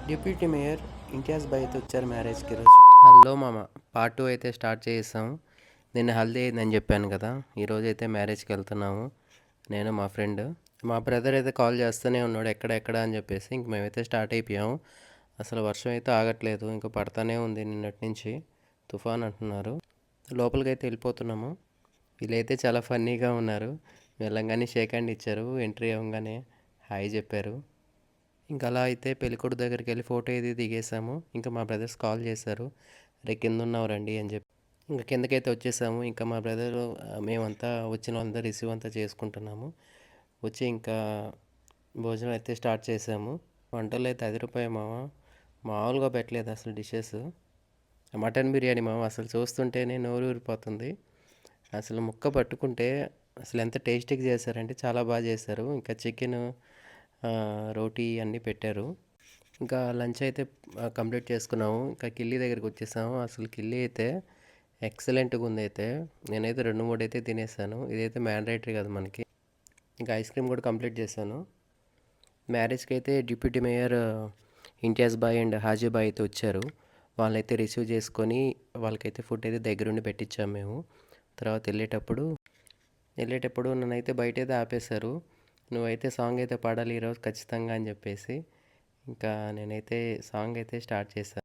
Deputy mayor Imtiaz భాయ్ అయితే వచ్చారు మ్యారేజ్కి ఈరోజు. హలో మామ, పార్ట్ 2 అయితే స్టార్ట్ చేసాం. నిన్న హల్దీ అయిందని చెప్పాను కదా, ఈరోజు అయితే మ్యారేజ్కి వెళ్తున్నాము. నేను మా ఫ్రెండ్, మా బ్రదర్ అయితే కాల్ చేస్తూనే ఉన్నాడు ఎక్కడ అని చెప్పేసి. ఇంక మేమైతే స్టార్ట్ అయిపోయాము. అసలు వర్షం అయితే ఆగట్లేదు, ఇంకా పడతానే ఉంది నిన్నటి నుంచి. తుఫాన్ అంటున్నారు. లోపలికి అయితే వెళ్ళిపోతున్నాము. వీళ్ళైతే చాలా ఫన్నీగా ఉన్నారు. వెళ్ళంగానే షేక్ హ్యాండ్ ఇచ్చారు, ఎంట్రీ అవ్వగానే హాయ్ చెప్పారు. ఇంకా అలా అయితే పెళ్ళికొడుకు దగ్గరికి వెళ్ళి ఫోటో ఇది దిగేసాము. ఇంకా మా బ్రదర్స్ కాల్ చేశారు, రే కింద ఉన్నావు రండి అని చెప్పి. ఇంకా కిందకైతే వచ్చేసాము. ఇంకా మా బ్రదర్ మేమంతా వచ్చిన వాళ్ళంతా రిసీవ్ అంతా చేసుకుంటున్నాము. వచ్చి ఇంకా భోజనం అయితే స్టార్ట్ చేసాము. వంటలు అయితే రూపాయి మామ, మామూలుగా పెట్టలేదు అసలు డిషెస్. మటన్ బిర్యానీ మామ, అసలు చూస్తుంటేనే నోరు ఊరిపోతుంది. అసలు ముక్క పట్టుకుంటే అసలు ఎంత టేస్టీగా చేశారంటే చాలా బాగా చేశారు. ఇంకా చికెన్, రోటీ అన్నీ పెట్టారు. ఇంకా లంచ్ అయితే కంప్లీట్ చేసుకున్నాము. ఇంకా కిల్లీ దగ్గరికి వచ్చేసాము. అసలు కిల్లీ అయితే ఎక్సలెంట్గా ఉంది. అయితే నేనైతే 2-3 అయితే తినేసాను. ఇదైతే మ్యాండేటరీ కదా మనకి. ఇంకా ఐస్ క్రీమ్ కూడా కంప్లీట్ చేశాను. మ్యారేజ్కి అయితే deputy mayor Imtiaz bhai and Haji bhai అయితే వచ్చారు. వాళ్ళైతే రిసీవ్ చేసుకొని వాళ్ళకైతే ఫుడ్ అయితే దగ్గరుండి పెట్టించాము మేము. తర్వాత వెళ్ళేటప్పుడు నన్నైతే బయట అయితే ఆపేశారు. నువ్వైతే సాంగ్ అయితే పాడాలి ఈరోజు ఖచ్చితంగా అని చెప్పేసి. ఇంకా నేనైతే సాంగ్ అయితే స్టార్ట్ చేశాను.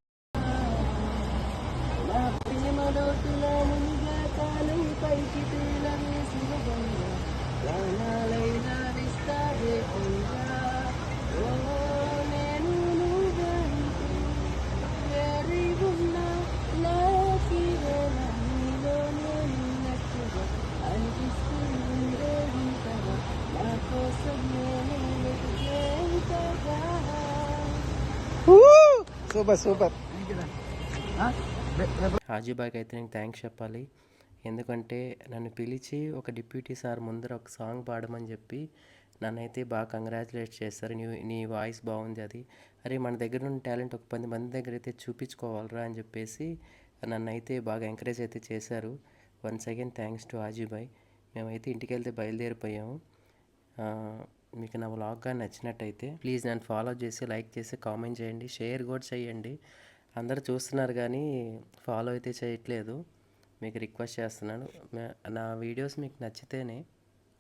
సూపర్. హాజీబాయ్కి అయితే నేను థ్యాంక్స్ చెప్పాలి. ఎందుకంటే నన్ను పిలిచి ఒక డిప్యూటీ సార్ ముందర ఒక సాంగ్ పాడమని చెప్పి నన్నైతే బాగా కంగ్రాచులేట్ చేస్తారు. నీ వాయిస్ బాగుంది, అది అరే మన దగ్గర ఉన్న టాలెంట్ ఒక 10 మంది దగ్గర అయితే చూపించుకోవాలరా అని చెప్పేసి నన్ను అయితే బాగా ఎంకరేజ్ అయితే చేశారు. Once again thanks to Hajibhai. మేమైతే ఇంటికి వెళ్తే బయలుదేరిపోయాము. మీకు నా వ్లాగ్ కానీ నచ్చినట్టయితే ప్లీజ్ నన్ను ఫాలో చేసి, లైక్ చేసి, కామెంట్ చేయండి, షేర్ కూడా చేయండి. అందరూ చూస్తున్నారు కానీ ఫాలో అయితే చేయట్లేదు. మీకు రిక్వెస్ట్ చేస్తున్నాను. నా వీడియోస్ మీకు నచ్చితేనే.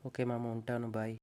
ఓకే మామ, ఉంటాను, బాయ్.